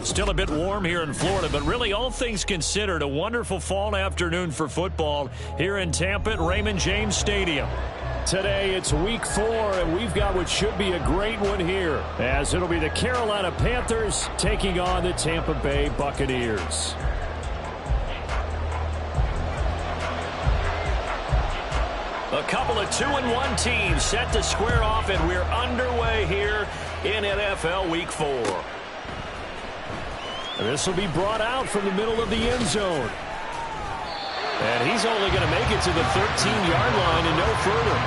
Still a bit warm here in Florida, but really all things considered, a wonderful fall afternoon for football here in Tampa at Raymond James Stadium. Today it's week 4, and we've got what should be a great one here, as it'll be the Carolina Panthers taking on the Tampa Bay Buccaneers. A couple of 2-1 teams set to square off, and we're underway here in NFL Week 4. This will be brought out from the middle of the end zone. And he's only going to make it to the 13-yard line and no further.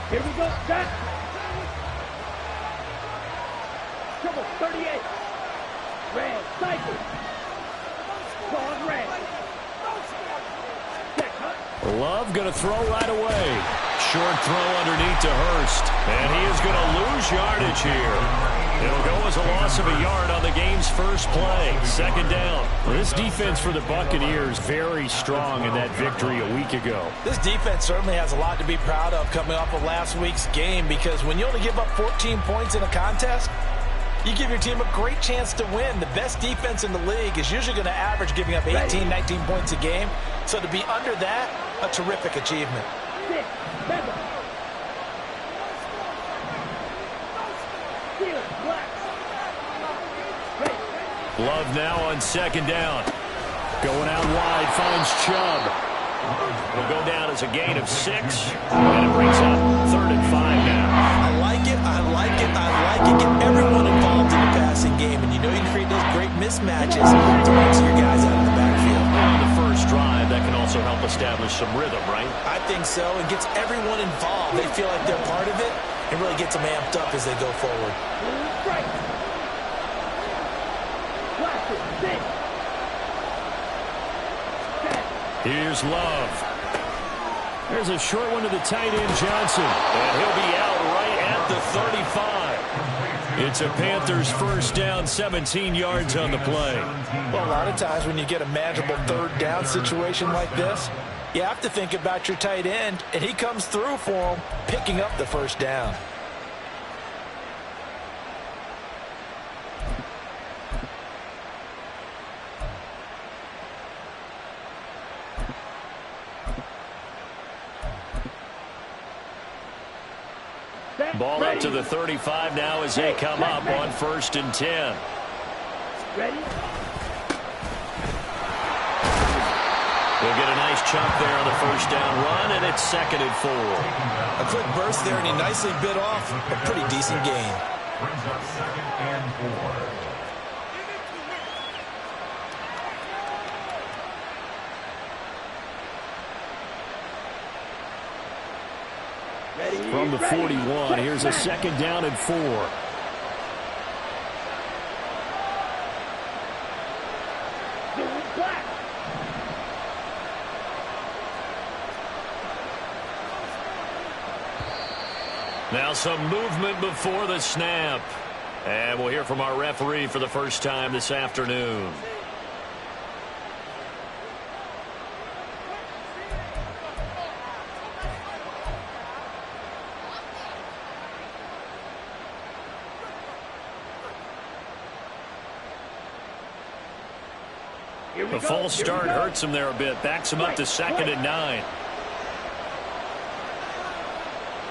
Here we go, set. Trouble, 38. Red, cycle. Dog red. Love going to throw right away. Short throw underneath to Hurst. And he is going to lose yardage here. It'll go as a loss of a yard on the game's first play. Second down. This defense for the Buccaneers very strong in that victory a week ago. This defense certainly has a lot to be proud of coming off of last week's game, because when you only give up 14 points in a contest, you give your team a great chance to win. The best defense in the league is usually going to average giving up 18, 19 points a game. So to be under that, a terrific achievement. 6, 7. Love now on second down. Going out wide, finds Chubb. Will go down as a gain of 6. And it brings up 3rd and 5 now. I like it, I like it, I like it. Get everyone involved in the passing game. And you know you can create those great mismatches to bounce your guys out of the backfield. On the first drive, that can also help establish some rhythm, right? I think so. It gets everyone involved. They feel like they're part of it. It really gets them amped up as they go forward. Right. Here's Love. There's a short one to the tight end, Johnson. And he'll be out right at the 35. It's a Panthers first down, 17 yards on the play. Well, a lot of times when you get a manageable third down situation like this, you have to think about your tight end, and he comes through for him, picking up the first down. Ball up to the 35 now as they come up on 1st and 10. Ready? They'll get a nice chunk there on the first down run, and it's 2nd and 4. A quick burst there, and he nicely bit off a pretty decent gain. Brings up 2nd and 4. From the 41, here's a 2nd down and 4. Now some movement before the snap. And we'll hear from our referee for the first time this afternoon. The false start hurts him there a bit. Backs him up to 2nd and 9.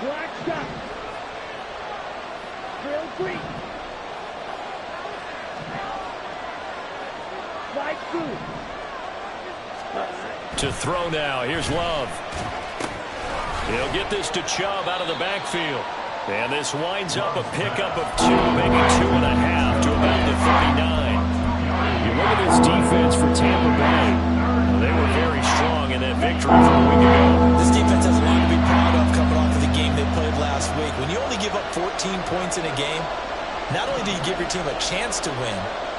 Black shot. Drill 3. Slide 2. To throw now. Here's Love. He'll get this to Chubb out of the backfield. And this winds up a pickup of 2, maybe 2.5 to about the 39. You look at this defense for Tampa Bay. They were very strong in that victory from a week ago. This defense has a lot to be proud of coming off of the game they played last week. When you only give up 14 points in a game, not only do you give your team a chance to win,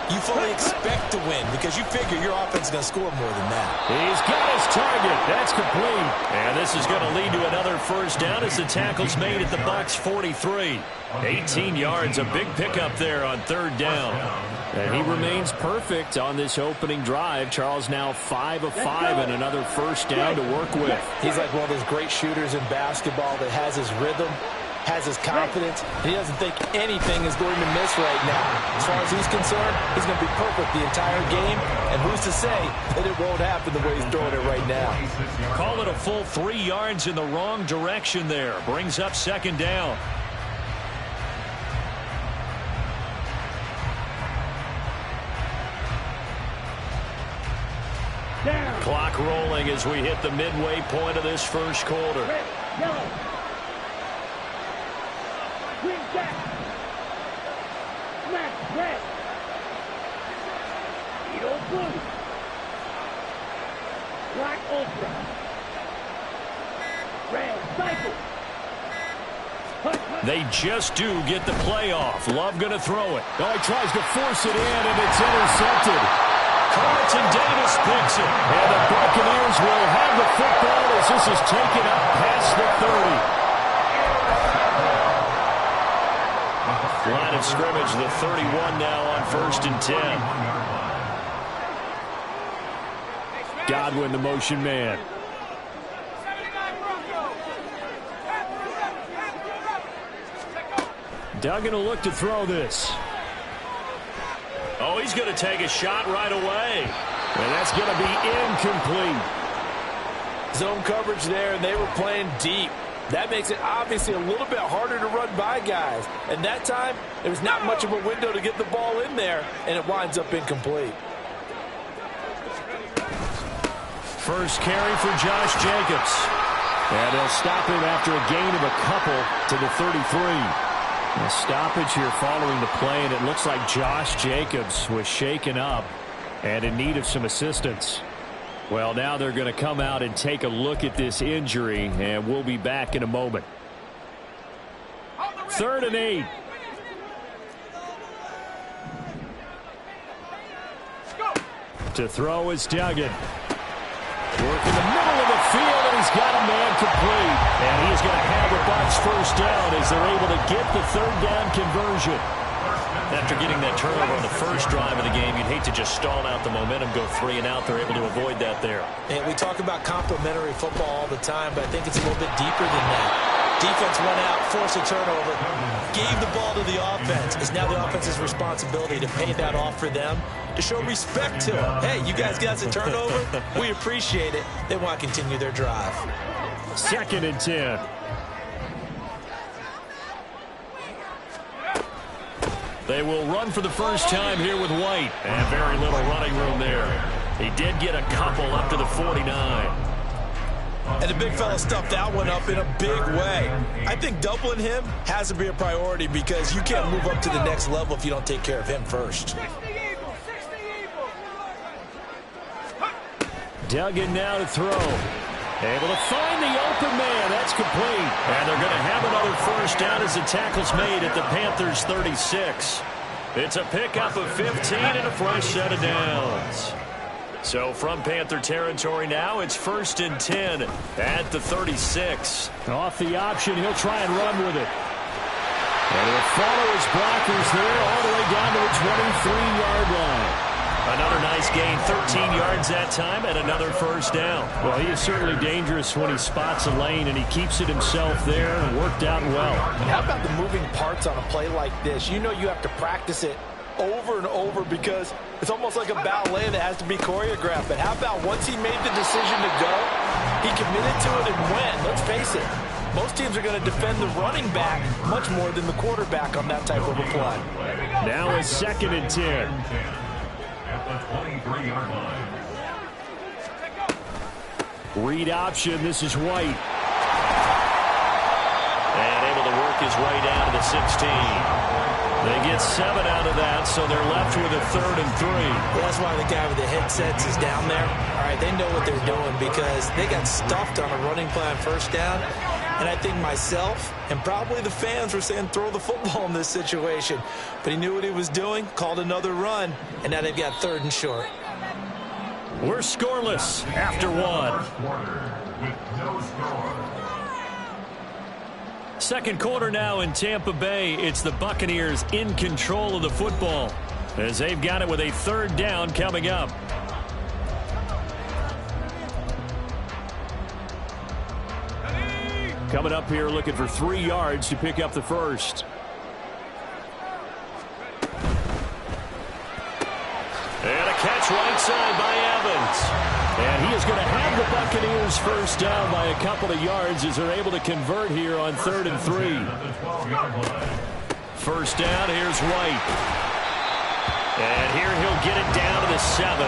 You fully expect to win because you figure your offense is going to score more than that. He's got his target. That's complete. And this is going to lead to another first down as the tackle's made at the Bucs 43. 18 yards, a big pickup there on third down. And he remains perfect on this opening drive. Charles now 5 of 5 and another first down to work with. He's like one of those great shooters in basketball that has his rhythm, has his confidence, and he doesn't think anything is going to miss right now. As far as he's concerned, he's going to be perfect the entire game, and who's to say that it won't happen the way he's throwing it right now. Call it a full 3 yards in the wrong direction there. Brings up second down. Down. Clock rolling as we hit the midway point of this first quarter. Red, yellow. Green jack. Smash red. Edo blue. Black ultra. Red cycle. They just do get the playoff. Love going to throw it. Oh, he tries to force it in, and it's intercepted. Carlton Davis picks it. And the Buccaneers will have the football as this is taken up past the 30. Line of scrimmage, the 31 now on 1st and 10. Godwin, the motion man. Duggan will look to throw this. Oh, he's going to take a shot right away. And that's going to be incomplete. Zone coverage there, and they were playing deep. That makes it obviously a little bit harder to run by guys. And that time, there was not much of a window to get the ball in there, and it winds up incomplete. First carry for Josh Jacobs. And they'll stop him after a gain of a couple to the 33. A stoppage here following the play, and it looks like Josh Jacobs was shaken up and in need of some assistance. Well, now they're going to come out and take a look at this injury, and we'll be back in a moment. 3rd and 8. To throw is Duggan. Work in the middle of the field, and he's got a man complete. And he's going to have the Bucs first down as they're able to get the 3rd down conversion. After getting that turnover on the first drive of the game, you'd hate to just stall out the momentum, go 3 and out. They're able to avoid that there. And we talk about complementary football all the time, but I think it's a little bit deeper than that. Defense went out, forced a turnover, gave the ball to the offense. It's now the offense's responsibility to pay that off for them, to show respect to them. Hey, you guys got a turnover? We appreciate it. They want to continue their drive. 2nd and 10. They will run for the first time here with White. And very little running room there. He did get a couple up to the 49. And the big fella stuffed that one up in a big way. I think doubling him has to be a priority because you can't move up to the next level if you don't take care of him first. Duggan now to throw. Able to find the open man. That's complete. And they're going to have another first down as the tackle's made at the Panthers' 36. It's a pickup of 15 and a fresh set of downs. So from Panther territory now, it's 1st and 10 at the 36. Off the option, he'll try and run with it. And he'll follow his blockers there all the way down to the 23-yard line. Another nice gain, 13 yards that time, and another first down. Well, he is certainly dangerous when he spots a lane, and he keeps it himself there, and worked out well. And how about the moving parts on a play like this? You know you have to practice it over and over because it's almost like a ballet that has to be choreographed. But how about once he made the decision to go, he committed to it and went. Let's face it, most teams are going to defend the running back much more than the quarterback on that type of a play. Now it's 2nd and 10. At the 23-yard line. Read option, this is White. And able to work his way down to the 16. They get 7 out of that, so they're left with a 3rd and 3. Well, that's why the guy with the headsets is down there. All right, they know what they're doing because they got stuffed on a running play on first down. And I think myself and probably the fans were saying throw the football in this situation. But he knew what he was doing, called another run, and now they've got 3rd and short. We're scoreless after 1. Second quarter now in Tampa Bay. It's the Buccaneers in control of the football as they've got it with a 3rd down coming up. Coming up here looking for 3 yards to pick up the first. And a catch right side by Evans. And he is going to have the Buccaneers first down by a couple of yards as they're able to convert here on 3rd and 3. First down, here's White. And here he'll get it down to the 7.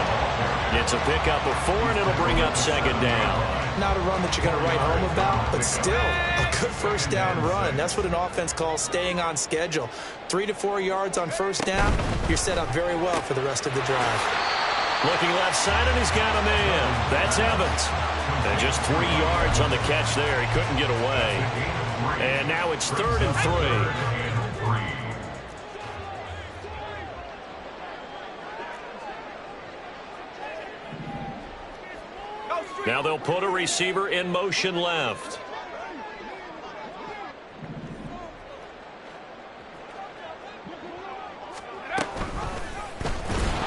It's a pickup of 4, and it'll bring up 2nd down. Not a run that you're going to write home about, but still a good first down run. That's what an offense calls staying on schedule. 3 to 4 yards on first down, you're set up very well for the rest of the drive. Looking left side, and he's got a man. That's Evans. And just 3 yards on the catch there. He couldn't get away. And now it's 3rd and 3. Now they'll put a receiver in motion left.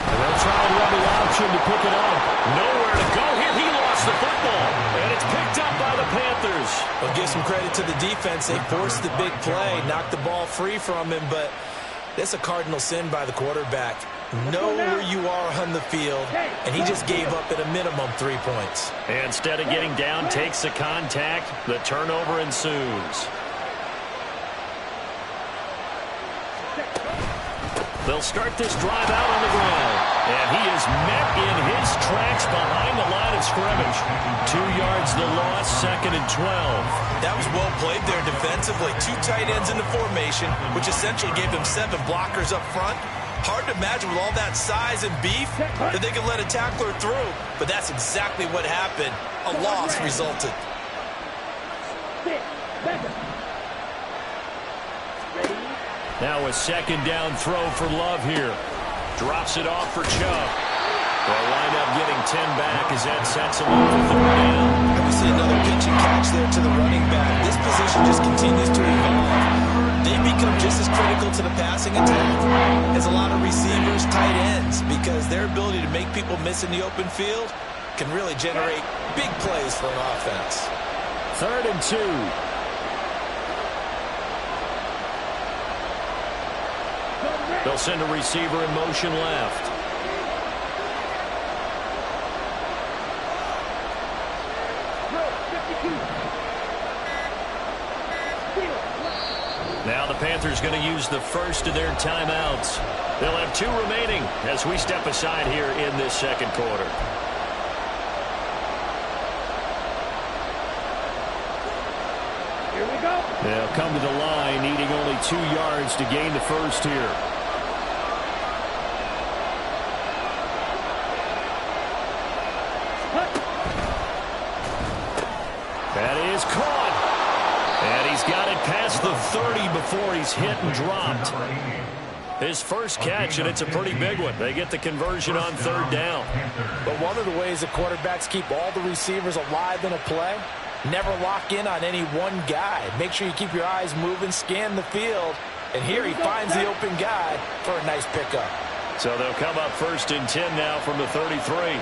And they'll try and run the option to pick it up. Nowhere to go here. He lost the football. And it's picked up by the Panthers. Well, give some credit to the defense. They forced the big play, knocked the ball free from him, but that's a cardinal sin by the quarterback. Know where you are on the field, and he just gave up at a minimum 3 points. And instead of getting down, takes the contact. The turnover ensues. They'll start this drive out on the ground. And he is met in his tracks behind the line of scrimmage. 2 yards the loss, 2nd and 12. That was well played there defensively. 2 tight ends in the formation, which essentially gave them 7 blockers up front. Hard to imagine with all that size and beef that they could let a tackler through. But that's exactly what happened. A loss resulted. Now a 2nd down throw for Love here. Drops it off for Chubb. They'll wind up getting 10 back as that sets him up for 3rd down. And we see another pitch and catch there to the running back. This position just continues to evolve. They become just as critical to the passing attack as a lot of receivers, tight ends, because their ability to make people miss in the open field can really generate big plays for an offense. 3rd and 2. They'll send a receiver in motion left. Now the Panthers going to use the first of their timeouts. They'll have 2 remaining as we step aside here in this 2nd quarter. Here we go. They'll come to the line, needing only 2 yards to gain the first here. That is caught. And he's got it past the 30 before he's hit and dropped. His first catch, and it's a pretty big one. They get the conversion on 3rd down. But one of the ways that quarterbacks keep all the receivers alive in a play, never lock in on any one guy. Make sure you keep your eyes moving, scan the field, and here he finds the open guy for a nice pickup. So they'll come up 1st and 10 now from the 33.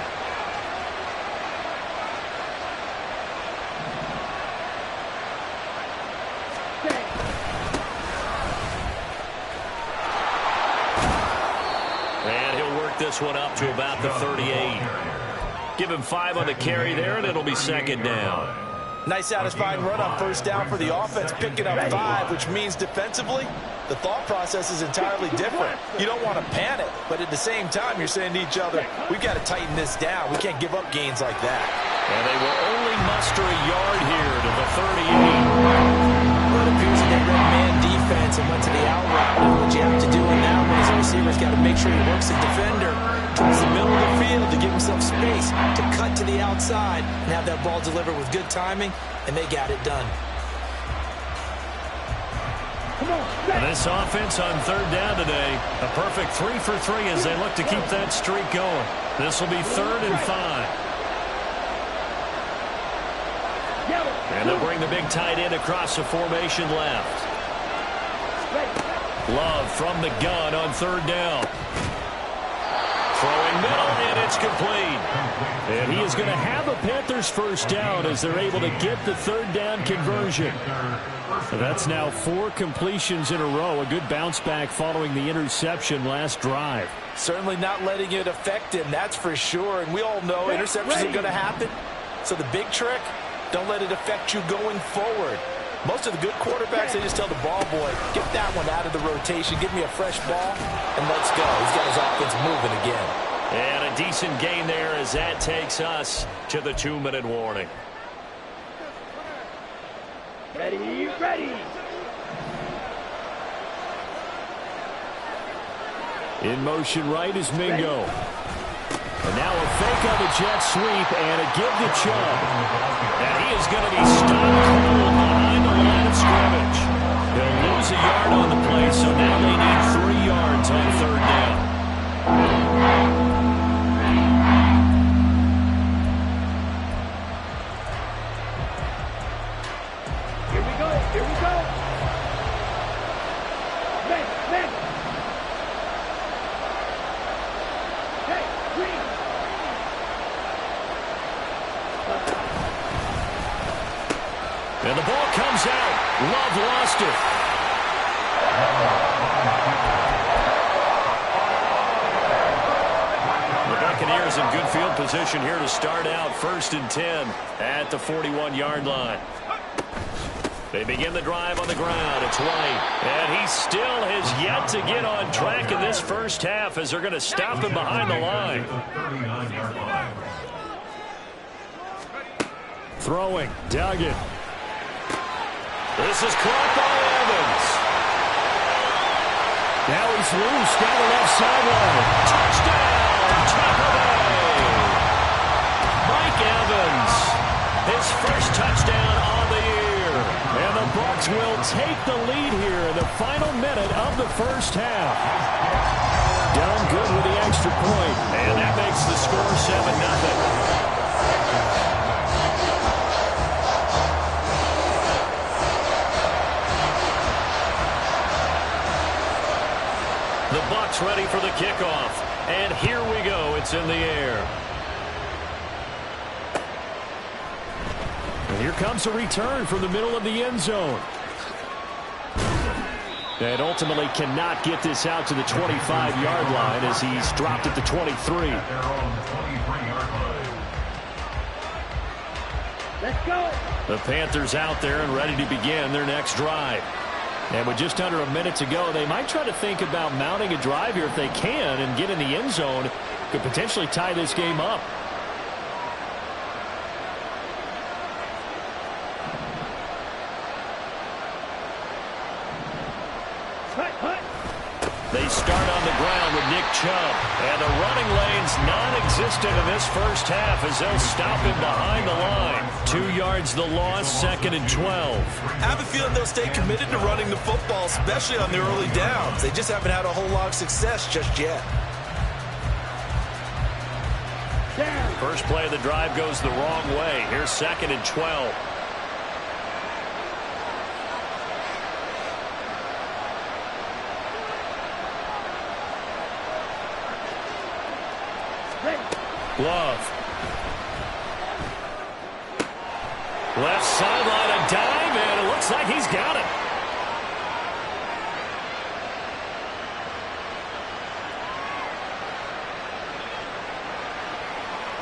This one up to about the 38. Give him 5 on the carry there, and it'll be 2nd down. Nice satisfying run on first down for the offense, picking up 5, which means defensively, the thought process is entirely different. You don't want to panic, but at the same time, you're saying to each other, we've got to tighten this down. We can't give up gains like that. And they will only muster a yard here to the 38. Well, it appears that they ran man defense and went to the out route. And what you have to do in that one is the receiver's got to make sure he works the defender towards the middle of the field to give himself space to cut to the outside and have that ball delivered with good timing, and they got it done. And this offense on third down today, a perfect 3 for 3 as they look to keep that streak going. This will be 3rd and 5. And they'll bring the big tight end across the formation left. Love from the gun on third down. Throwing middle, and it's complete. And he is going to have a Panthers first down as they're able to get the third down conversion. That's now 4 completions in a row. A good bounce back following the interception last drive. Certainly not letting it affect him, that's for sure. And we all know interceptions are going to happen. So the big trick, don't let it affect you going forward. Most of the good quarterbacks, they just tell the ball boy, get that one out of the rotation, give me a fresh ball, and let's go. He's got his offense moving again. And a decent gain there as that takes us to the 2-minute warning. Ready, ready. In motion right is Mingo. And now a fake on the jet sweep and a give to Chubb. And he is going to be stopped cold behind the line of scrimmage. They'll lose a yard on the play, so now they need 3 yards on third down. Here we go, here we go. Men. Hey, green. And the ball comes out. Love lost it. The Buccaneers in good field position here to start out 1st and 10 at the 41-yard line. They begin the drive on the ground. It's White. And he still has yet to get on track in this first half as they're going to stop him behind the line. Throwing. Duggan. This is caught by Evans. Now he's loose down the left sideline. Touchdown, Tampa Bay. Mike Evans, his first touchdown on the year. And the Bucs will take the lead here in the final minute of the first half. Down good with the extra point. And that makes the score 7-0. The Bucs ready for the kickoff. And here we go. It's in the air. And here comes a return from the middle of the end zone. And ultimately cannot get this out to the 25-yard line as he's dropped at the 23. Let's go. The Panthers out there and ready to begin their next drive. And with just under a minute to go, they might try to think about mounting a drive here if they can and get in the end zone. Could potentially tie this game up. They start on the ground with Nick Chubb. And the running lane's non-existent in this first half as they'll stop him behind the line. 2 yards the loss, 2nd and 12. I have a feeling they'll stay committed to running the football, especially on their early downs. They just haven't had a whole lot of success just yet. First play of the drive goes the wrong way. Here's 2nd and 12. Love. Left sideline, a dive, and it looks like he's got it.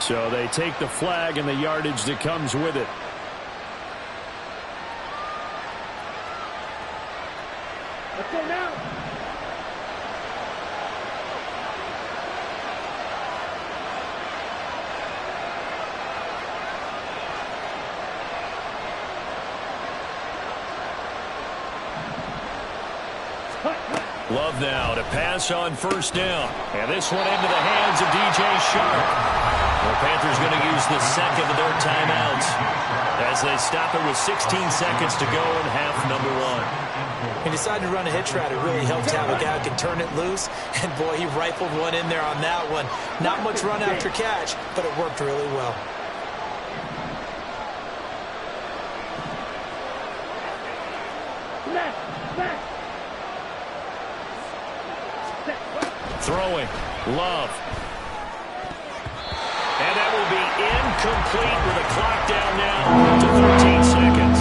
So they take the flag and the yardage that comes with it. Let's go now. Love now to pass on first down. And this one into the hands of DJ Shark. The Panthers going to use the second of their timeouts as they stop it with 16 seconds to go in half number 1. He decided to run a hitch route. It really helped to have a guy who can turn it loose. And, boy, he rifled one in there on that one. Not much run after catch, but it worked really well. Throwing. Love. And that will be incomplete with the clock down now to 13 seconds.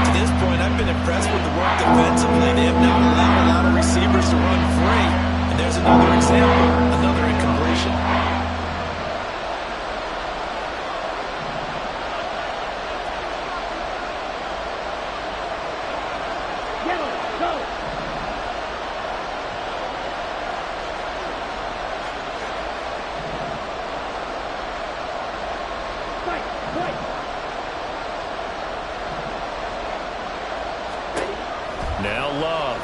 To this point, I've been impressed with the work defensively. They have not allowed a lot of receivers to run free. And there's another example, another incompletion. Now Love.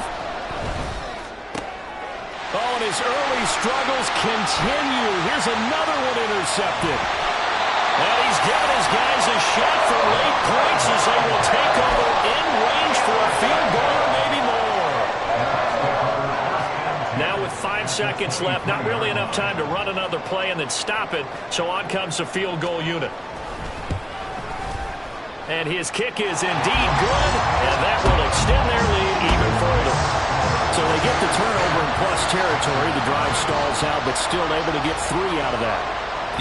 Oh, and his early struggles continue. Here's another one intercepted. And he's got his guys a shot for late points as they will take over in range for a field goal or maybe more. Now with 5 seconds left, not really enough time to run another play and then stop it. So on comes the field goal unit. And his kick is indeed good, and that will extend their lead even further. So they get the turnover in plus territory. The drive stalls out, but still able to get 3 out of that.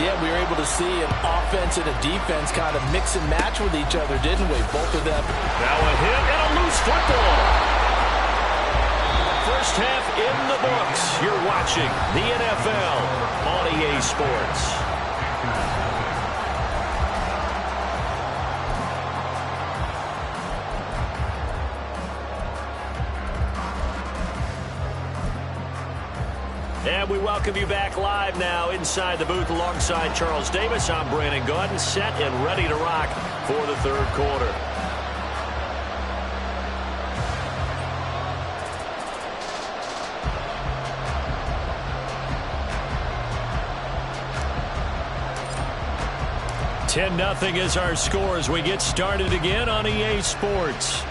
Yeah, we were able to see an offense and a defense kind of mix and match with each other, didn't we? Both of them. Now a hit and a loose football. First half in the books. You're watching the NFL on EA Sports. And we welcome you back live now inside the booth alongside Charles Davis. I'm Brandon Gaudin, set and ready to rock for the third quarter. $10-0 is our score as we get started again on EA Sports.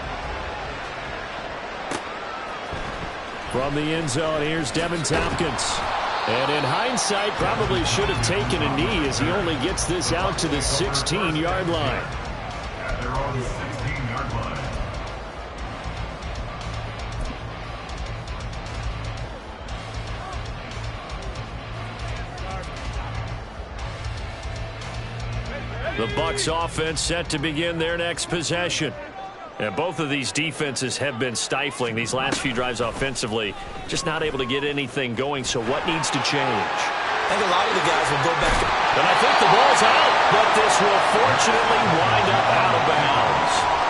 From the end zone, here's Devin Tompkins. And in hindsight, probably should have taken a knee as he only gets this out to the 16-yard line. And they're on the 16-yard line. The Bucs offense set to begin their next possession. And both of these defenses have been stifling these last few drives offensively. Just not able to get anything going, so what needs to change? I think a lot of the guys will go back. And I think the ball's out, but this will fortunately wind up out of bounds.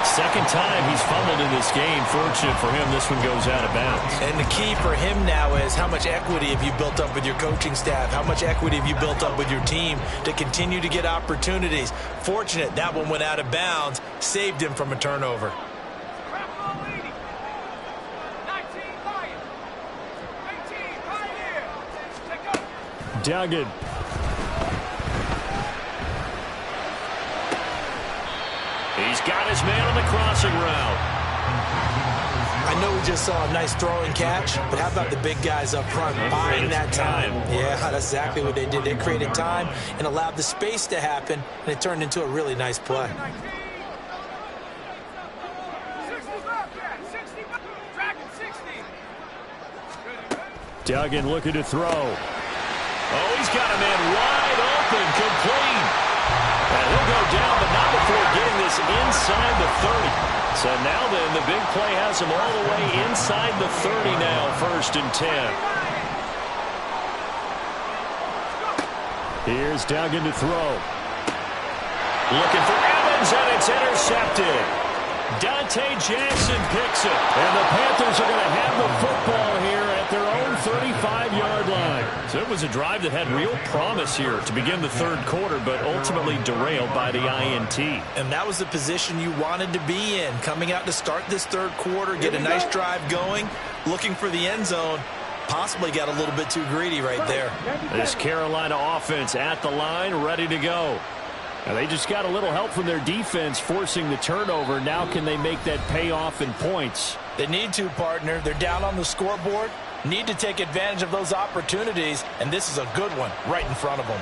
Second time he's fumbled in this game. Fortunate for him, this one goes out of bounds. And the key for him now is how much equity have you built up with your coaching staff? How much equity have you built up with your team to continue to get opportunities? Fortunate that one went out of bounds, saved him from a turnover. Duggan. He's got his man on the crossing route. I know we just saw a nice throwing catch, but how about the big guys up front buying that time? Yeah, that's exactly what they did. They created time and allowed the space to happen, and it turned into a really nice play. Duggan looking to throw. Oh, he's got a man wide open, complete. And he'll go down, but not before getting this inside the 30. So now then, the big play has him all the way inside the 30 now, 1st and 10. Here's Duggan to throw. Looking for Evans, and it's intercepted. Dante Jackson picks it. And the Panthers are going to have the football here at their own 35-yard line. So it was a drive that had real promise here to begin the third quarter, but ultimately derailed by the INT. And that was the position you wanted to be in, coming out to start this third quarter, get a nice drive going, looking for the end zone. Possibly got a little bit too greedy right there. This Carolina offense at the line, ready to go. And they just got a little help from their defense forcing the turnover. Now can they make that pay off in points? They need to, partner. They're down on the scoreboard, need to take advantage of those opportunities, and this is a good one right in front of them.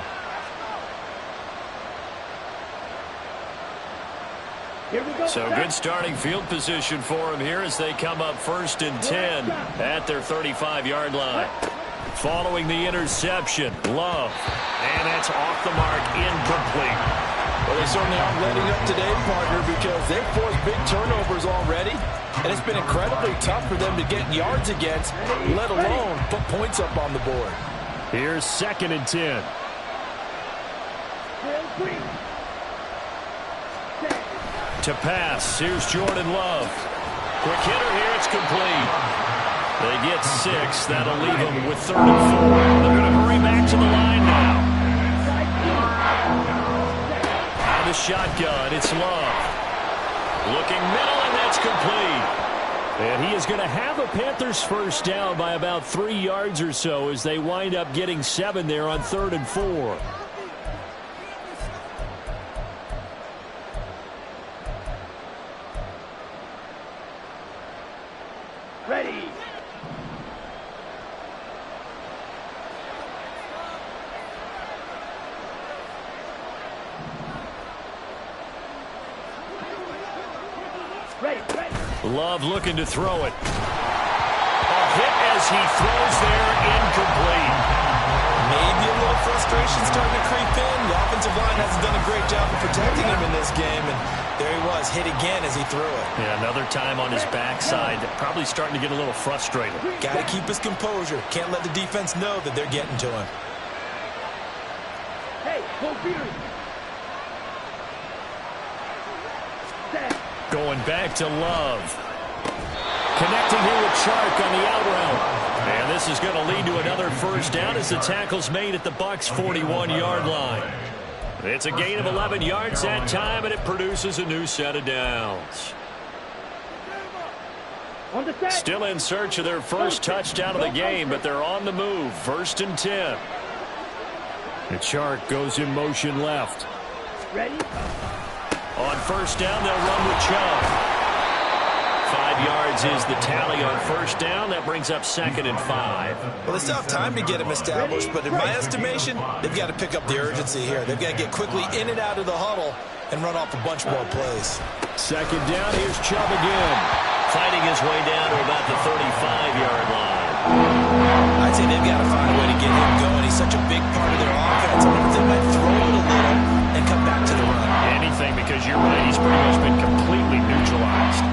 Here we go. So good starting field position for them here as they come up 1st and 10 at their 35-yard line. Following the interception, Love. And that's off the mark, incomplete. Well, they certainly aren't letting up today, partner, because they've forced big turnovers already, and it's been incredibly tough for them to get yards against, let alone put points up on the board. Here's 2nd and 10. To pass, here's Jordan Love. Quick hitter here, it's complete. They get 6. That'll leave them with 3rd and 4. They're going to hurry back to the line now. Out of the shotgun, it's Love. Looking middle, and that's complete. And he is going to have a Panthers first down by about 3 yards or so as they wind up getting 7 there on 3rd and 4. Ready. Love looking to throw it. A hit as he throws there, incomplete. Maybe a little frustration starting to creep in. The offensive line hasn't done a great job of protecting him in this game, and there he was, hit again as he threw it. Yeah, another time on his backside, probably starting to get a little frustrated. Got to keep his composure. Can't let the defense know that they're getting to him. Hey, go Beard. Going back to Love. Connecting here with Chark on the out route. And this is going to lead to another first down as the tackle's made at the Bucs' 41-yard line. It's a gain of 11 yards that time, and it produces a new set of downs. Still in search of their first touchdown of the game, but they're on the move. 1st and 10. And Chark goes in motion left. Ready? On first down, they'll run with Chubb. 5 yards is the tally on first down. That brings up 2nd and 5. Well, they still have time to get him established, but in my estimation, they've got to pick up the urgency here. They've got to get quickly in and out of the huddle and run off a bunch more plays. 2nd down, here's Chubb again. Fighting his way down to about the 35-yard line. I'd say they've got to find a way to get him going. He's such a big part of their offense. I wonder if they might throw it a little and come back to the run. Anything, because you're right, he's pretty much been completely neutralized.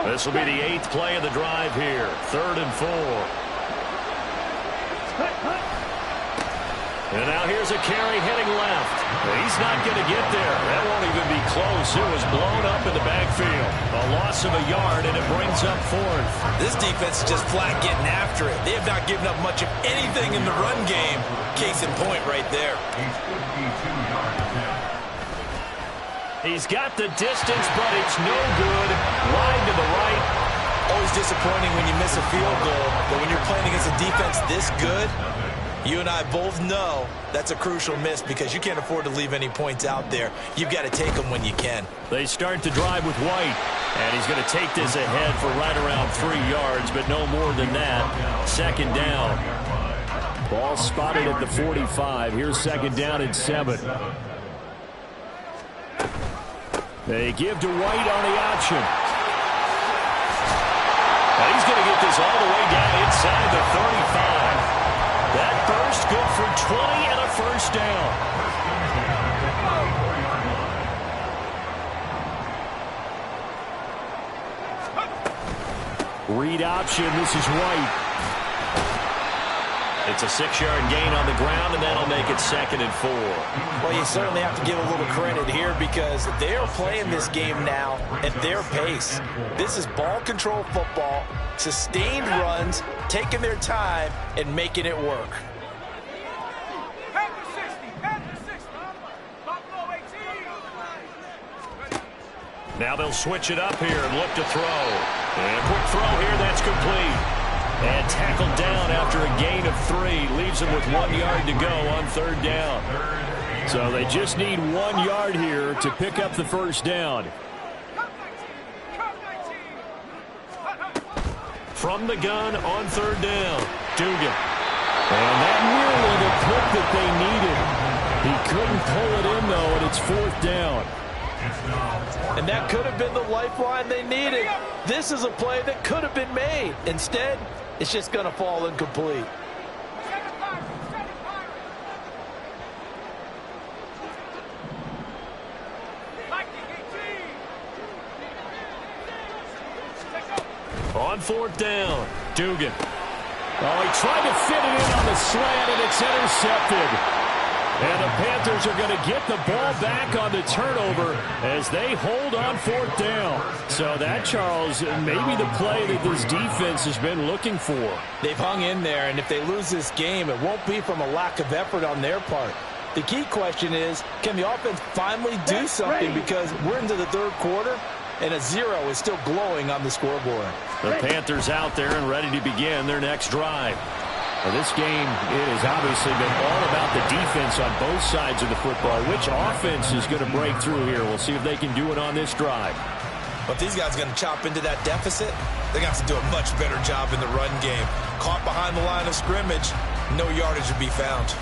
This will be the 8th play of the drive here. 3rd and 4. And now here's a carry heading left. He's not going to get there. That won't even be close. It was blown up in the backfield. A loss of a yard, and it brings up 4th. This defense is just flat getting after it. They have not given up much of anything in the run game. Case in point right there. He's 52 yards down. He's got the distance, but it's no good. Wide to the right. Always disappointing when you miss a field goal, but when you're playing against a defense this good, you and I both know that's a crucial miss because you can't afford to leave any points out there. You've got to take them when you can. They start to drive with White, and he's going to take this ahead for right around 3 yards, but no more than that. 2nd down. Ball spotted at the 45. Here's 2nd down and 7. They give to White on the option. And he's going to get this all the way down inside the 35. That burst good for 20 and a first down. Read option. This is White. It's a 6-yard gain on the ground, and that'll make it 2nd and 4. Well, you certainly have to give a little credit here because they are playing this game now at their pace. This is ball control football, sustained runs, taking their time, and making it work. Now they'll switch it up here and look to throw. And a quick throw here, that's complete. And tackled down after a gain of 3. Leaves him with 1 yard to go on 3rd down. So they just need 1 yard here to pick up the first down. From the gun on third down, Dugan. And that nearly the clip that they needed. He couldn't pull it in, though, and it's fourth down. And that could have been the lifeline they needed. This is a play that could have been made. Instead, it's just going to fall incomplete. On fourth down, Dugan. Oh, he tried to fit it in on the slant, and it's intercepted. And the Panthers are going to get the ball back on the turnover as they hold on fourth down. So that, Charles, maybe the play that this defense has been looking for. They've hung in there, and if they lose this game, it won't be from a lack of effort on their part. The key question is, can the offense finally do something? Because we're into the third quarter, and a 0 is still glowing on the scoreboard. The Panthers out there and ready to begin their next drive. Well, this game, it has obviously been all about the defense on both sides of the football. Which offense is going to break through here? We'll see if they can do it on this drive. But these guys are going to chop into that deficit. They got to do a much better job in the run game. Caught behind the line of scrimmage, no yardage to be found.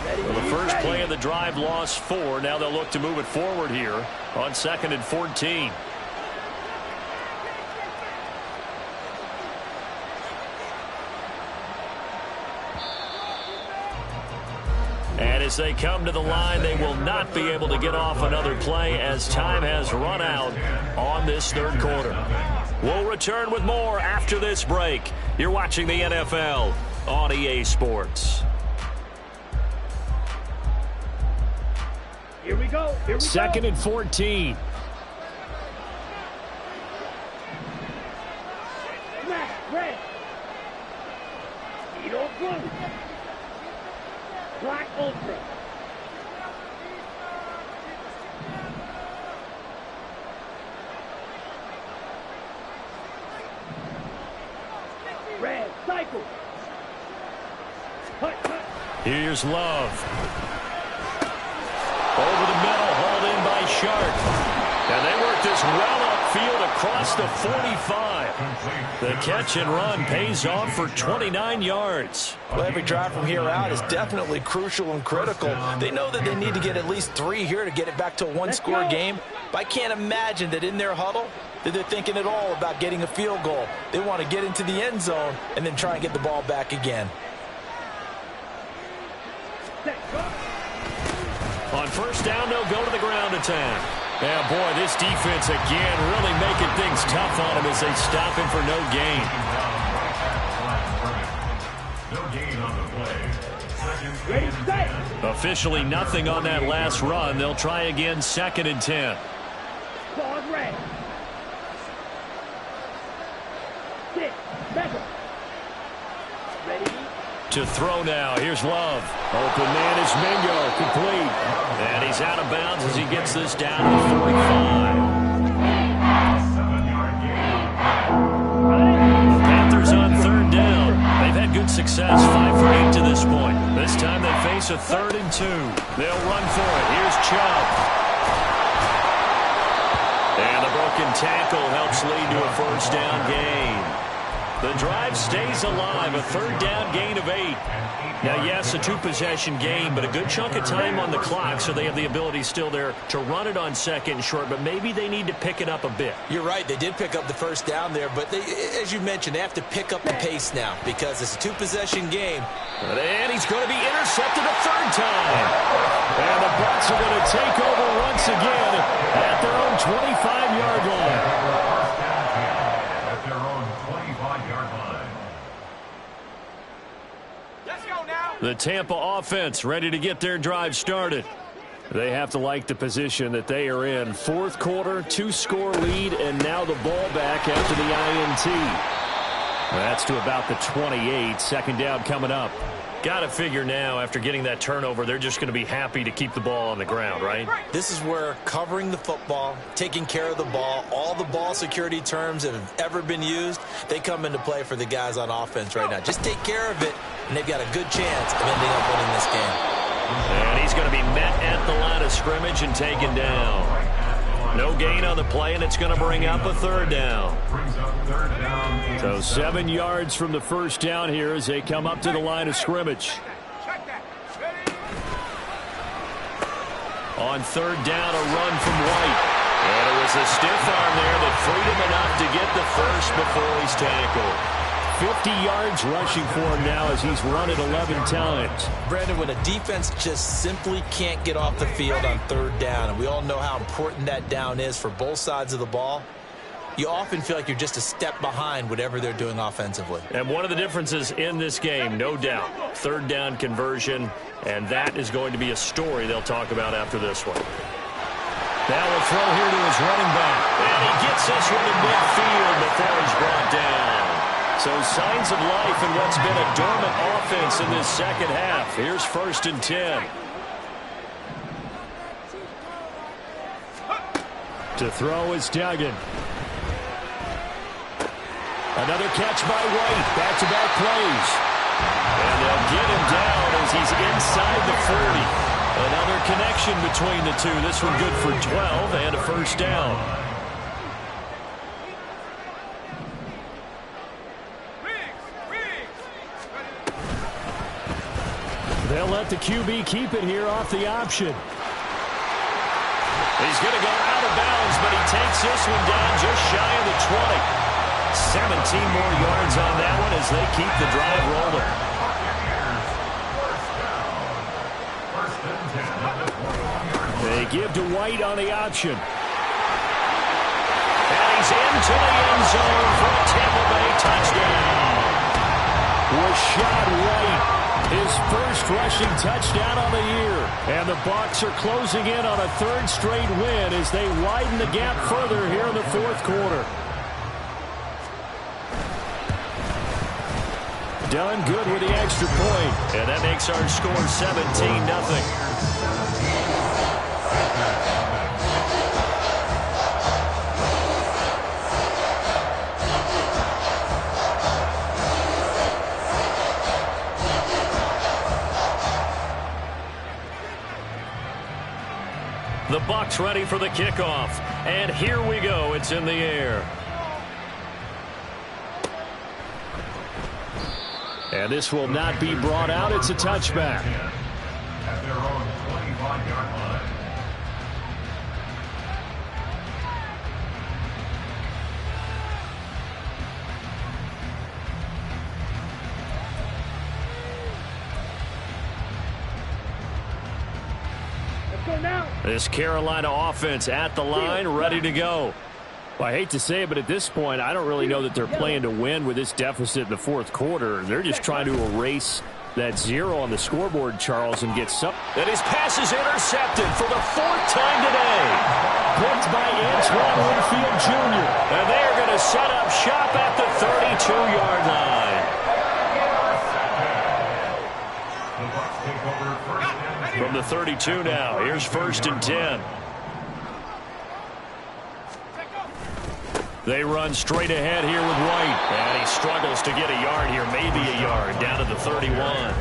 Well, the first play of the drive lost 4. Now they'll look to move it forward here on 2nd and 14. And as they come to the line, they will not be able to get off another play as time has run out on this third quarter. We'll return with more after this break. You're watching the NFL on EA Sports. Here we go. Here we 2nd go. and 14. Smash, red. Speedo blue. Black ultra. Red, cycle. Cut, cut. Here's Love. Over the middle, hauled in by Sharp. And they work this well upfield across the 45. The catch and run pays off for 29 yards. Well, every drive from here out is definitely crucial and critical. They know that they need to get at least 3 here to get it back to a one-score game. But I can't imagine that in their huddle that they're thinking at all about getting a field goal. They want to get into the end zone and then try and get the ball back again. On first down, they'll go to the ground attack. Yeah, boy, this defense again really making things tough on him as they stop him for no gain. No gain on the play. Ready, set. Officially nothing on that last run. They'll try again 2nd and 10. Pause red. 6, 7. Ready. To throw now. Here's Love. Open man is Mingo. Complete. And he's out of bounds as he gets this down to the 45. 7-yard The Panthers on third down. They've had good success. 5 for 8 to this point. This time they face a 3rd and 2. They'll run for it. Here's Chubb. And the broken tackle helps lead to a first down gain. The drive stays alive, a 3rd down gain of 8. Now, yes, a 2-possession game, but a good chunk of time on the clock, so they have the ability still there to run it on 2nd and short, but maybe they need to pick it up a bit. You're right. They did pick up the first down there, but they, as you mentioned, they have to pick up the pace now because it's a 2-possession game. And he's going to be intercepted a 3rd time. And the Bucs are going to take over once again at their own 25-yard line. At their own 25-yard line. Let's go now. The Tampa offense ready to get their drive started. They have to like the position that they are in. 4th quarter, 2-score lead, and now the ball back after the INT. That's to about the 28. 2nd down coming up. Got to figure now, after getting that turnover, they're just going to be happy to keep the ball on the ground, right? This is where covering the football, taking care of the ball, all the ball security terms that have ever been used, they come into play for the guys on offense right now. Just take care of it, and they've got a good chance of ending up winning this game. And he's going to be met at the line of scrimmage and taken down. No gain on the play, and it's going to bring up a third down. So 7 yards from the first down here as they come up to the line of scrimmage. On third down, a run from White. And it was a stiff arm there that freed him enough to get the first before he's tackled. 50 yards rushing for him now as he's run it 11 times. Brandon, when a defense just simply can't get off the field on third down, and we all know how important that down is for both sides of the ball, you often feel like you're just a step behind whatever they're doing offensively. And one of the differences in this game, no doubt, third down conversion, and that is going to be a story they'll talk about after this one. Now we'll throw here to his running back. And he gets this one in midfield before he's brought down. So signs of life in what's been a dormant offense in this second half. Here's 1st and 10. To throw is Duggan. Another catch by White. Back-to-back plays. And they'll get him down as he's inside the 40. Another connection between the two. This one good for 12 and a first down. They'll let the QB keep it here off the option. He's going to go out of bounds, but he takes this one down just shy of the 20. 17 more yards on that one as they keep the drive rolling. They give to White on the option. And he's into the end zone for a Tampa Bay touchdown. Rashad White. His first rushing touchdown on the year. And the Bucs are closing in on a third straight win as they widen the gap further here in the fourth quarter. Done good with the extra point. And that makes our score 17-0. The Bucs ready for the kickoff. And here we go. It's in the air. And this will not be brought out. It's a touchback. At their own 25-yard line. This Carolina offense at the line, ready to go. Well, I hate to say it, but at this point, I don't really know that they're playing to win with this deficit in the fourth quarter. They're just trying to erase that 0 on the scoreboard, Charles, and get some. And his pass is intercepted for the 4th time today. Picked by Antoine Winfield Jr. And they are going to set up shop at the 32-yard line. From the 32 now, here's 1st and 10. They run straight ahead here with White. And he struggles to get a yard here, maybe a yard, down to the 31.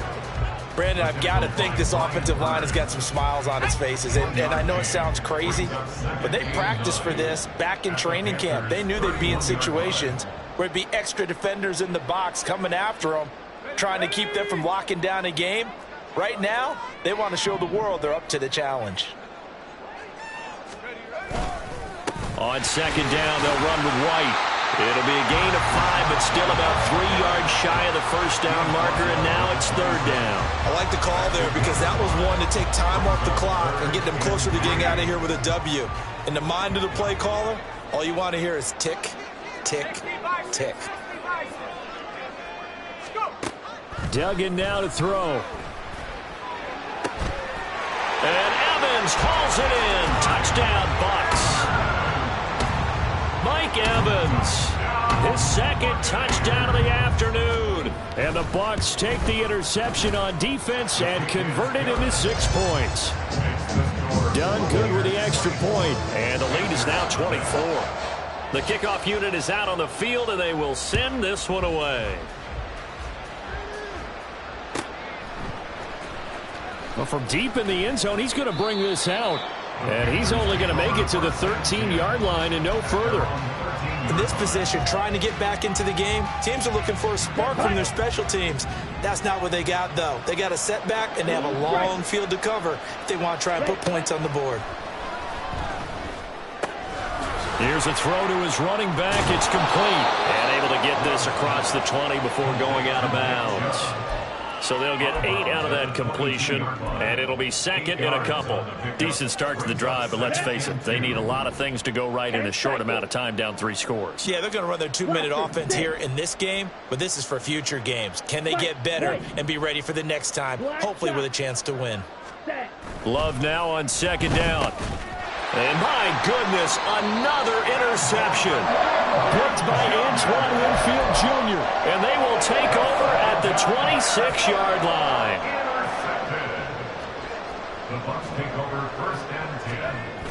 Brandon, I've got to think this offensive line has got some smiles on its faces. And I know it sounds crazy, but they practiced for this back in training camp. They knew they'd be in situations where it'd be extra defenders in the box coming after them, trying to keep them from locking down a game. Right now, they want to show the world they're up to the challenge. On 2nd down, they'll run with White. It'll be a gain of 5, but still about 3 yards shy of the first down marker, and now it's 3rd down. I like the call there because that was one to take time off the clock and get them closer to getting out of here with a W. In the mind of the play caller, all you want to hear is tick, tick, tick. Duggan now to throw. And Evans hauls it in. Touchdown, Bucs. Mike Evans, his 2nd touchdown of the afternoon. And the Bucs take the interception on defense and convert it into 6 points. Done good with the extra point. And the lead is now 24. The kickoff unit is out on the field, and they will send this one away. Well, from deep in the end zone, he's going to bring this out. And he's only going to make it to the 13-yard line and no further. In this position, trying to get back into the game, teams are looking for a spark from their special teams. That's not what they got, though. They got a setback, and they have a long field to cover if they want to try and put points on the board. Here's a throw to his running back. It's complete. And able to get this across the 20 before going out of bounds. So they'll get 8 out of that completion, and it'll be second in a couple. Decent start to the drive, but let's face it, they need a lot of things to go right in a short amount of time, down 3 scores. Yeah, they're going to run their 2-minute offense here in this game, but this is for future games. Can they get better and be ready for the next time, hopefully with a chance to win? Love now on second down. And my goodness, another interception. Picked by Antoine Winfield Jr. And they will take over at the 26-yard line. The Bucs take over 1st and 10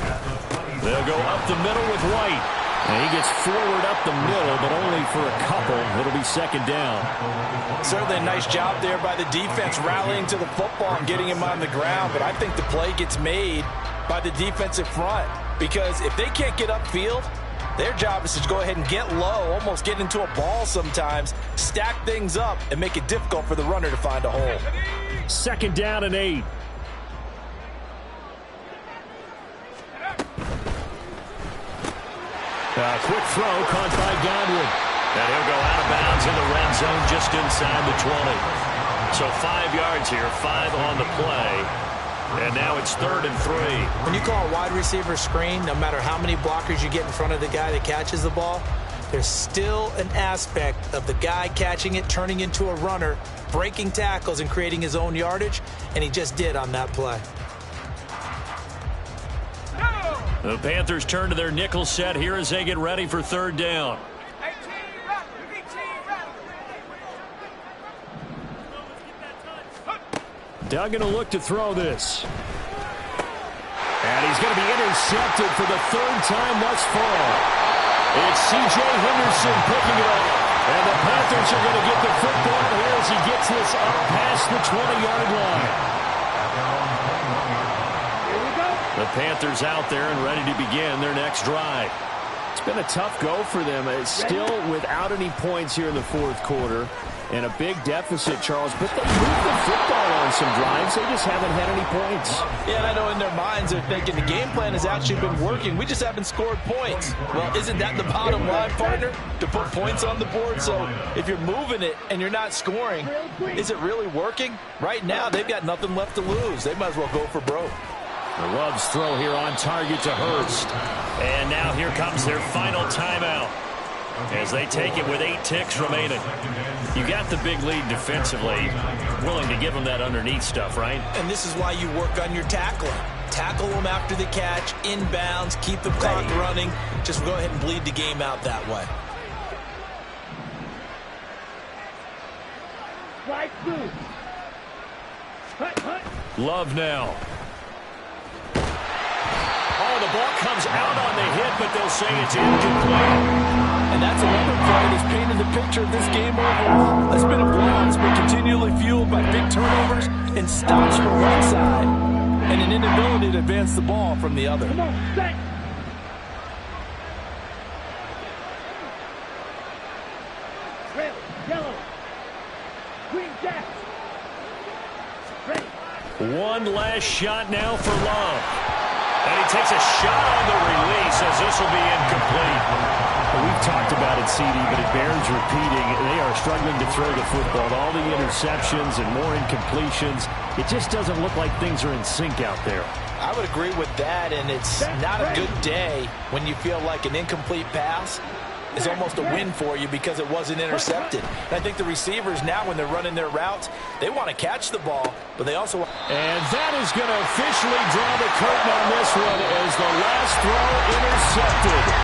at the 20. They'll go up the middle with White. And he gets forward up the middle, but only for a couple. It'll be second down. Certainly a nice job there by the defense rallying to the football and getting him on the ground. But I think the play gets made by the defensive front, because if they can't get upfield, their job is to go ahead and get low, almost get into a ball sometimes, stack things up, and make it difficult for the runner to find a hole. Second down and 8. A quick throw caught by Godwin. And he'll go out of bounds in the red zone just inside the 20. So 5 yards here, 5 on the play. And now it's 3rd and 3. When you call a wide receiver screen, no matter how many blockers you get in front of the guy that catches the ball, there's still an aspect of the guy catching it, turning into a runner, breaking tackles and creating his own yardage, and he just did on that play. The Panthers turn to their nickel set here as they get ready for 3rd down. Duggan will look to throw this. And he's going to be intercepted for the 3rd time thus far. It's C.J. Henderson picking it up. And the Panthers are going to get the football here as he gets this up past the 20-yard line. Here we go. The Panthers out there and ready to begin their next drive. It's been a tough go for them. It's still without any points here in the 4th quarter. And a big deficit, Charles, but they moved the football on some drives. They just haven't had any points. Yeah, and I know in their minds they're thinking the game plan has actually been working. We just haven't scored points. Well, isn't that the bottom line, partner? To put points on the board? So if you're moving it and you're not scoring, is it really working? Right now, they've got nothing left to lose. They might as well go for broke. The Love's throw here on target to Hurst. And now here comes their final timeout as they take it with 8 ticks remaining. You got the big lead defensively. Willing to give them that underneath stuff, right? And this is why you work on your tackling. Tackle them after the catch, inbounds, keep the clock running. Just go ahead and bleed the game out that way. Slide through. Hut. Love now. Oh, the ball comes out on the hit, but they'll say it's incomplete. And that's another play that's painted the picture of this game overall. That's been a blowout that's been continually fueled by big turnovers and stops from one side and an inability to advance the ball from the other. Come on, set. Red, yellow, green, jack. Ready. One last shot now for Love. And he takes a shot on the release as this will be incomplete. We've talked about it, CD, but it bears repeating. They are struggling to throw the football. All the interceptions and more incompletions. It just doesn't look like things are in sync out there. I would agree with that, and it's not a good day when you feel like an incomplete pass is almost a win for you because it wasn't intercepted. And I think the receivers now, when they're running their routes, they want to catch the ball, but they also... And that is going to officially draw the curtain on this one as the last throw intercepted.